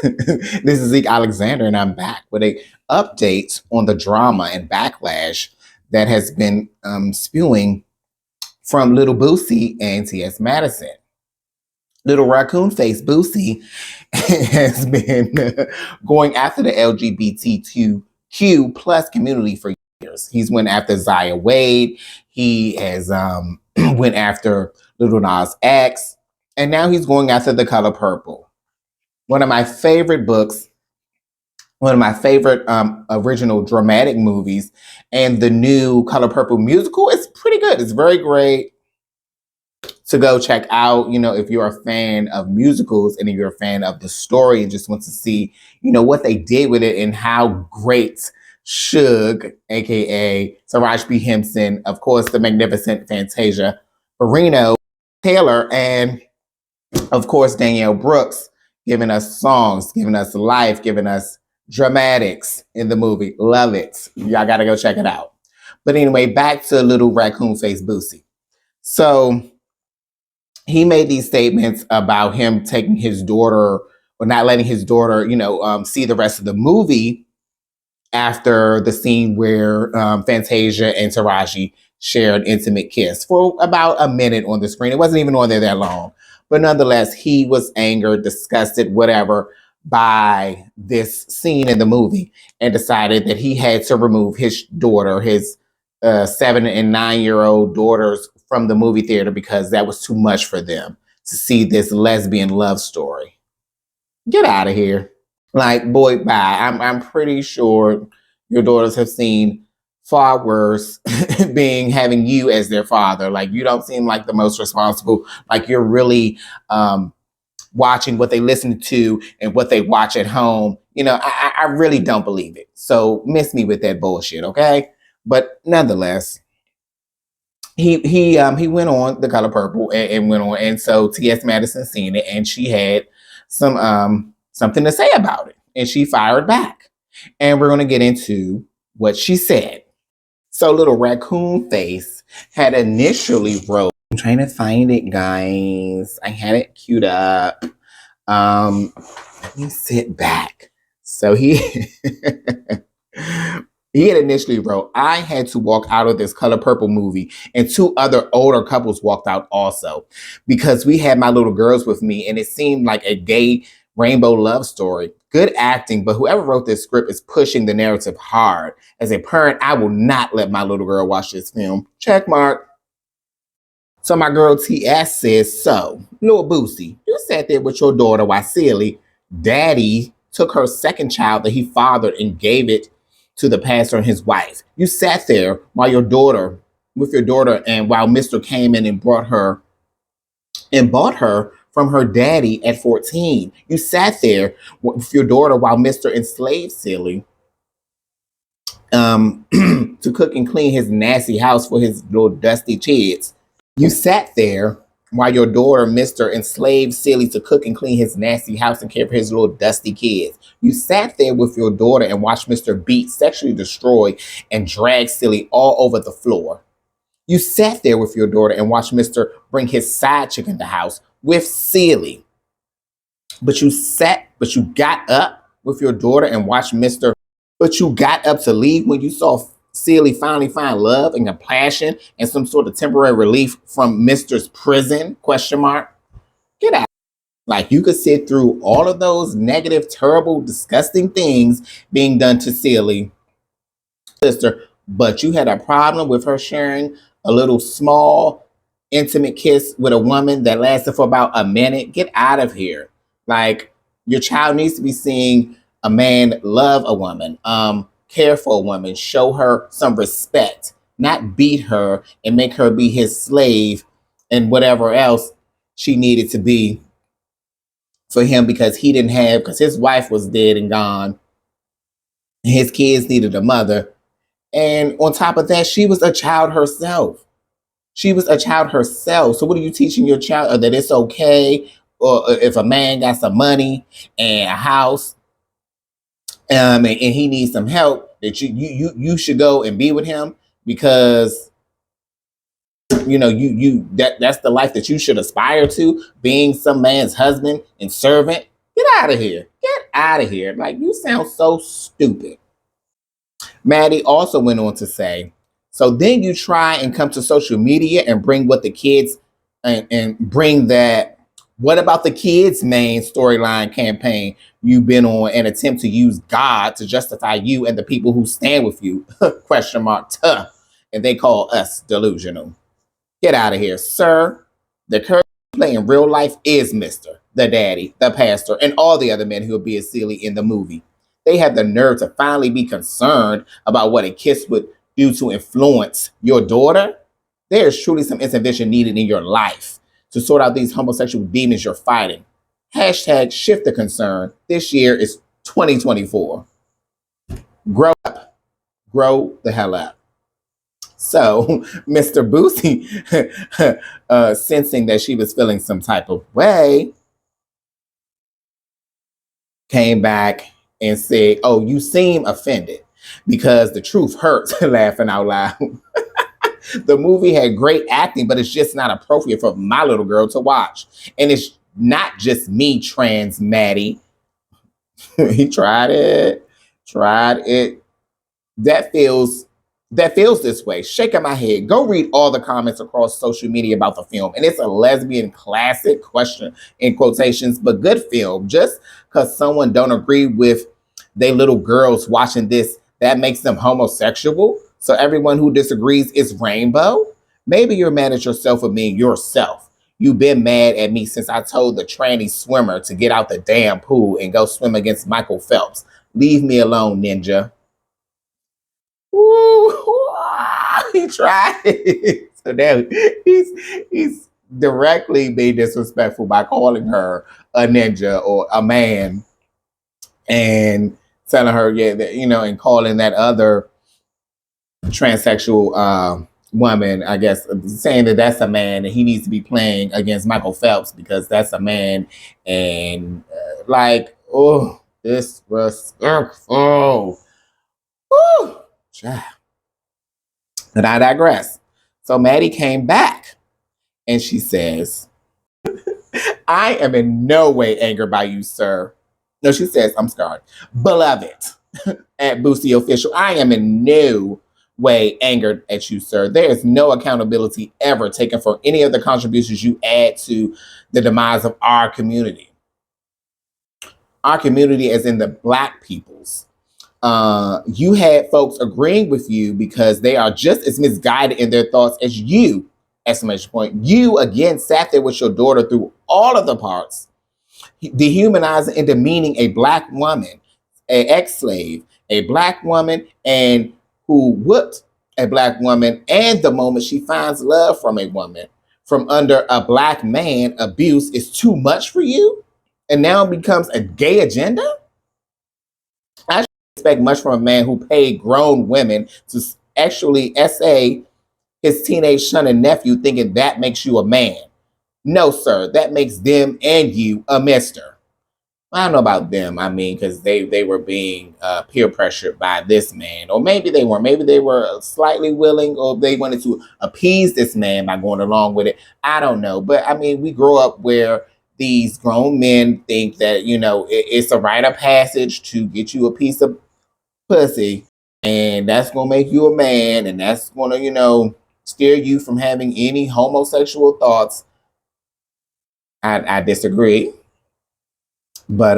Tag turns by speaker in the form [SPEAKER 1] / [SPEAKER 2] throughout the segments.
[SPEAKER 1] This is Zeke Alexander, and I'm back with a update on the drama and backlash that has been spewing from Little Boosie and TsMadison. Little raccoon face Boosie has been going after the LGBTQ plus community for years. He's went after Zaya Wade. He has went after Little Nas X, and now he's going after The Color Purple. One of my favorite books, one of my favorite original dramatic movies, and the new Color Purple musical is pretty good. It's very great to go check out, if you're a fan of musicals and if you're a fan of the story and just want to see, what they did with it and how great Suge, aka Taraji P. Henson, of course, the magnificent Fantasia Barrino, Taylor, and of course, Danielle Brooks giving us songs, giving us life, giving us dramatics in the movie. Love it. Y'all got to go check it out. But anyway, back to Little Raccoon Face Boosie. So he made these statements about him taking his daughter or not letting his daughter, see the rest of the movie after the scene where Fantasia and Taraji shared an intimate kiss for about a minute on the screen. It wasn't even on there that long. But nonetheless, he was angered, disgusted, whatever, by this scene in the movie and decided that he had to remove his daughter, his 7 and 9-year-old daughters from the movie theater because that was too much for them to see this lesbian love story. Get out of here. Like, boy, bye. I'm pretty sure your daughters have seen far worse having you as their father. Like, you don't seem like the most responsible. Like, you're really watching what they listen to and what they watch at home. I really don't believe it. So miss me with that bullshit, okay? But nonetheless, he went on The Color Purple and went on, and so TsMadison seen it, and she had something to say about it, and she fired back. And we're gonna get into what she said. So Little Raccoon Face had initially wrote. I'm trying to find it, guys. I had it queued up. Let me sit back. So he he had initially wrote, I had to walk out of this Color Purple movie, and 2 other older couples walked out also because we had my little girls with me, and it seemed like a gay rainbow love story. Good acting, but whoever wrote this script is pushing the narrative hard. As a parent, I will not let my little girl watch this film. Check mark. So my girl TS says, so, Lil Boosie, you sat there with your daughter while silly daddy took her second child that he fathered and gave it to the pastor and his wife. You sat there while your daughter, and while Mr. came in and bought her from her daddy at 14. You sat there with your daughter while Mr. enslaved Silly to cook and clean his nasty house for his little dusty kids. You sat there while your daughter, Mr. enslaved Silly to cook and clean his nasty house and care for his little dusty kids. You sat there with your daughter and watched Mr. beat, sexually destroy, and drag Silly all over the floor. You sat there with your daughter and watched Mr. bring his side chick in the house with Silly. But you got up with your daughter and watched Mr. But you got up to leave when you saw Silly finally find love and compassion and some sort of temporary relief from Mr.'s prison, ? Get out. Like, you could sit through all of those negative, terrible, disgusting things being done to Silly, sister, but you had a problem with her sharing a little small, intimate kiss with a woman that lasted for about a minute. Get out of here. Like, your child needs to be seeing a man love a woman, care for a woman, show her some respect, not beat her and make her be his slave and whatever else she needed to be for him because his wife was dead and gone. His kids needed a mother. And on top of that, she was a child herself. So what are you teaching your child? That it's okay, or if a man got some money and a house, and he needs some help, that you should go and be with him because that's the life that you should aspire to, being some man's husband and servant. Get out of here. Get Get out of here. Like, you sound so stupid. Maddie also went on to say, so then you try and come to social media and bring what the kids and bring that. What about the kids' main storyline campaign you've been on and attempt to use God to justify you and the people who stand with you? Question mark. Tuh. And they call us delusional. Get out of here, sir. The character you play in real life is Mr., the daddy, the pastor, and all the other men who will be as silly in the movie. They have the nerve to finally be concerned about what a kiss would do to influence your daughter. There is truly some intervention needed in your life to sort out these homosexual demons you're fighting. Hashtag shift the concern. This year is 2024. Grow up. Grow the hell up. So Mr. Boosie, sensing that she was feeling some type of way, came back and said, oh, you seem offended because the truth hurts, laughing out loud. The movie had great acting, but it's just not appropriate for my little girl to watch. And it's not just me, trans Maddie. He tried it. That feels this way. Shaking my head. Go read all the comments across social media about the film. And it's a lesbian classic, question in quotations, but good film. Just because someone don't agree with they little girls watching this, that makes them homosexual. So everyone who disagrees is rainbow. Maybe you're mad at yourself for being yourself. You've been mad at me since I told the tranny swimmer to get out the damn pool and go swim against Michael Phelps. Leave me alone, ninja. Ooh, he tried it. So now he's directly being disrespectful by calling her a ninja or a man and telling her, yeah, that, and calling that other transsexual woman, I guess, saying that that's a man and he needs to be playing against Michael Phelps because that's a man. And disrespectful. Woo. But I digress. So Maddie came back and she says, I am in no way angered by you, sir. No, she says, I'm scarred. Beloved, at Boosie Official, I am in no way angered at you, sir. There is no accountability ever taken for any of the contributions you add to the demise of our community. Our community as in the Black people's. You had folks agreeing with you because they are just as misguided in their thoughts as you, exclamation point. You, again, sat there with your daughter through all of the parts, dehumanizing and demeaning a Black woman, an ex-slave, a Black woman, and who whooped a Black woman, and the moment she finds love from a woman, from under a Black man, abuse is too much for you, and now it becomes a gay agenda? I expect much from a man who paid grown women to actually essay his teenage son and nephew, thinking that makes you a man. No, sir, that makes them and you a mister. I don't know about them. I mean, because they were being peer pressured by this man, or maybe they weren't. Maybe they were slightly willing, or they wanted to appease this man by going along with it. I don't know, but I mean, we grow up where these grown men think that it's a rite of passage to get you a piece of pussy, and that's gonna make you a man, and that's gonna steer you from having any homosexual thoughts. I disagree. But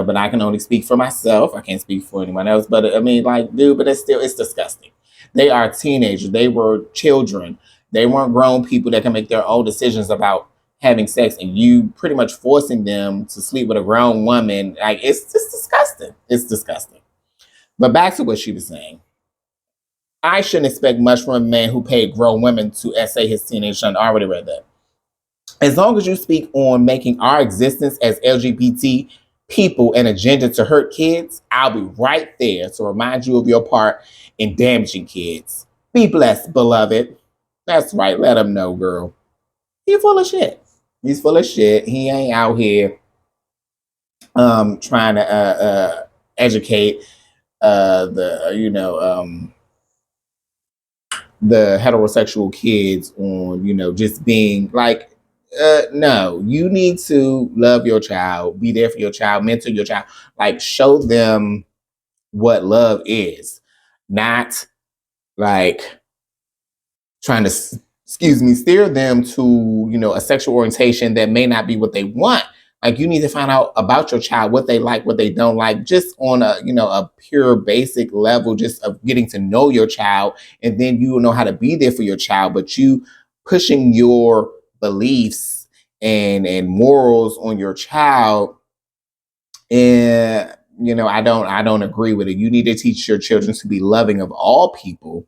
[SPEAKER 1] but I can only speak for myself. I can't speak for anyone else. But I mean, dude, but it's disgusting. They are teenagers. They were children. They weren't grown people that can make their own decisions about having sex, and you pretty much forcing them to sleep with a grown woman. Like, it's just disgusting. It's disgusting. But back to what she was saying. I shouldn't expect much from a man who paid grown women to essay his teenage son. I already read that. As long as you speak on making our existence as LGBT people an agenda to hurt kids, I'll be right there to remind you of your part in damaging kids. Be blessed, beloved. That's right. Let him know, girl. He's full of shit. He's full of shit. He ain't out here trying to educate the heterosexual kids on just being like, No, you need to love your child, be there for your child, mentor your child, like show them what love is, not like trying to steer them to a sexual orientation that may not be what they want. Like you need to find out about your child, what they like, what they don't like, just on a pure basic level, just of getting to know your child, and then you will know how to be there for your child. But you pushing your beliefs and morals on your child, and I don't agree with it. You need to teach your children to be loving of all people,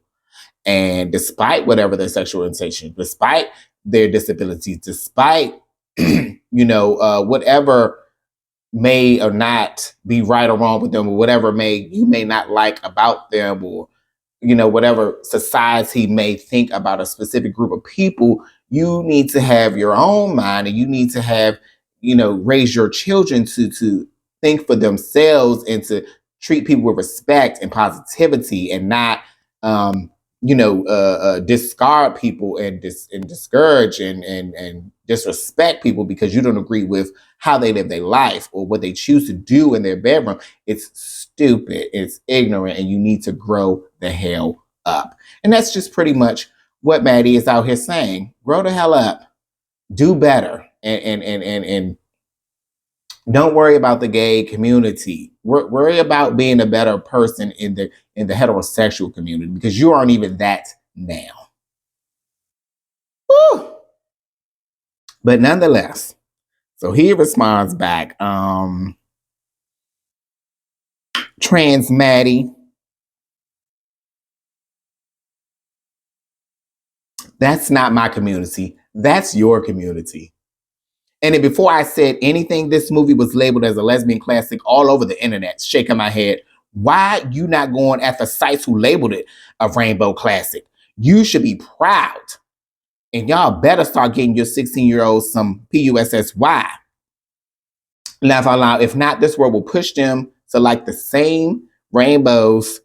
[SPEAKER 1] and despite whatever their sexual orientation, despite their disabilities, despite whatever may or not be right or wrong with them, or whatever you may not like about them, or whatever society may think about a specific group of people, you need to have your own mind, and you need to have, raise your children to think for themselves, and to treat people with respect and positivity, and not, discard people, and discourage and disrespect people because you don't agree with how they live their life or what they choose to do in their bedroom. It's stupid, it's ignorant, and you need to grow the hell up. And that's just pretty much what Maddie is out here saying. Grow the hell up, do better, and don't worry about the gay community. Worry about being a better person in the heterosexual community, because you aren't even that now. Whew. But nonetheless, so he responds back, trans Maddie, that's not my community. That's your community. And then before I said anything, this movie was labeled as a lesbian classic all over the internet, shaking my head. Why you not going at the sites who labeled it a rainbow classic? You should be proud. And y'all better start getting your 16-year-olds some PUSSY. Laugh out loud. If not, this world will push them to like the same rainbows.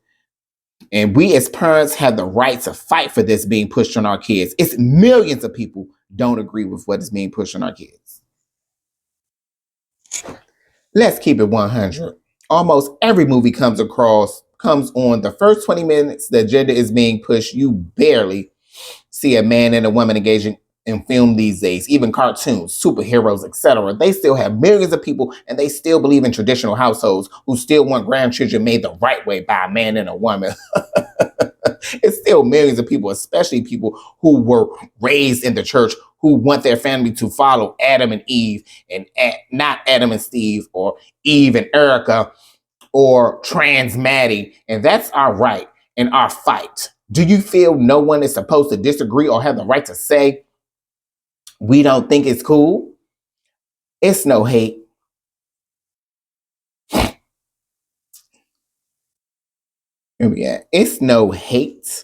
[SPEAKER 1] And we as parents have the right to fight for this being pushed on our kids. It's millions of people don't agree with what is being pushed on our kids. Let's keep it 100. Almost every movie comes on the first 20 minutes the agenda is being pushed. You barely see a man and a woman engaging in film these days. Even cartoons, superheroes, etc. They still have millions of people, and they still believe in traditional households, who still want grandchildren made the right way by a man and a woman. It's still millions of people, especially people who were raised in the church, who want their family to follow Adam and Eve, and not Adam and Steve, or Eve and Erica, or trans Maddie. And that's our right and our fight. Do you feel no one is supposed to disagree or have the right to say, we don't think it's cool? It's no hate. Here we at. It's no hate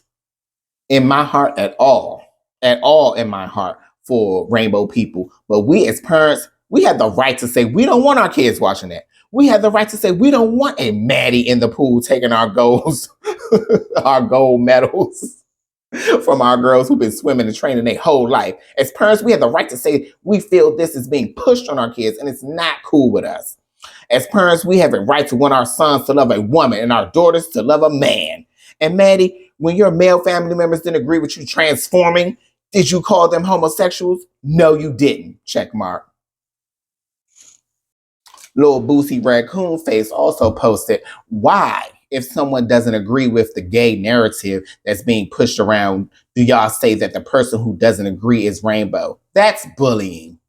[SPEAKER 1] in my heart at all in my heart for rainbow people. But we as parents, we have the right to say we don't want our kids watching that. We have the right to say we don't want a Maddie in the pool taking our goals, our gold medals from our girls who've been swimming and training their whole life. As parents, we have the right to say we feel this is being pushed on our kids, and it's not cool with us. As parents, we have a right to want our sons to love a woman and our daughters to love a man. And Maddie, when your male family members didn't agree with you transforming, did you call them homosexuals? No, you didn't. Check mark. Little Boosie Raccoon Face also posted, why, if someone doesn't agree with the gay narrative that's being pushed around, do y'all say that the person who doesn't agree is rainbow? That's bullying.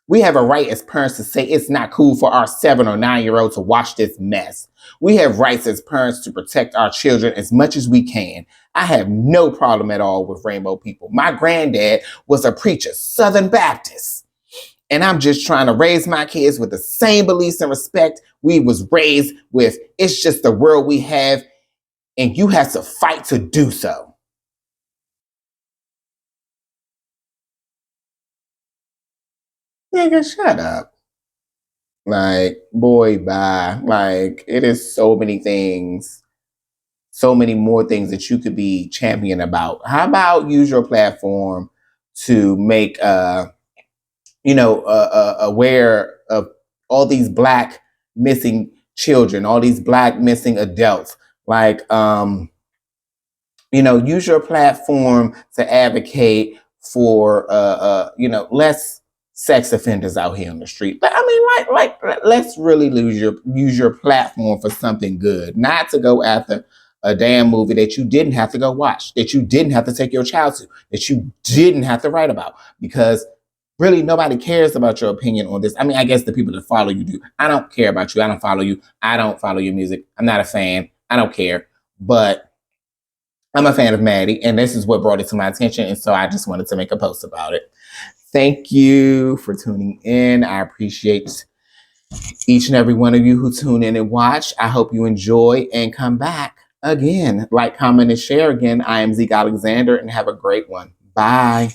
[SPEAKER 1] We have a right as parents to say it's not cool for our 7 or 9-year-old to watch this mess. We have rights as parents to protect our children as much as we can. I have no problem at all with rainbow people. My granddad was a preacher, Southern Baptist. And I'm just trying to raise my kids with the same beliefs and respect we was raised with. It's just the world we have, and you have to fight to do so. Nigga, shut up. Like, boy, bye. Like, it is so many things, so many more things that you could be champion about. How about use your platform to make aware of all these Black missing children, all these Black missing adults. Like, use your platform to advocate for, less sex offenders out here on the street. But I mean, let's really use your platform for something good, not to go after a damn movie that you didn't have to go watch, that you didn't have to take your child to, that you didn't have to write about, because really nobody cares about your opinion on this. I mean, I guess the people that follow you do. I don't care about you. I don't follow you. I don't follow your music. I'm not a fan. I don't care. But I'm a fan of Maddie, and this is what brought it to my attention, and so I just wanted to make a post about it. Thank you for tuning in. I appreciate each and every one of you who tune in and watch. I hope you enjoy and come back again. Like, comment, and share again. I am Zeke Alexander, and have a great one. Bye.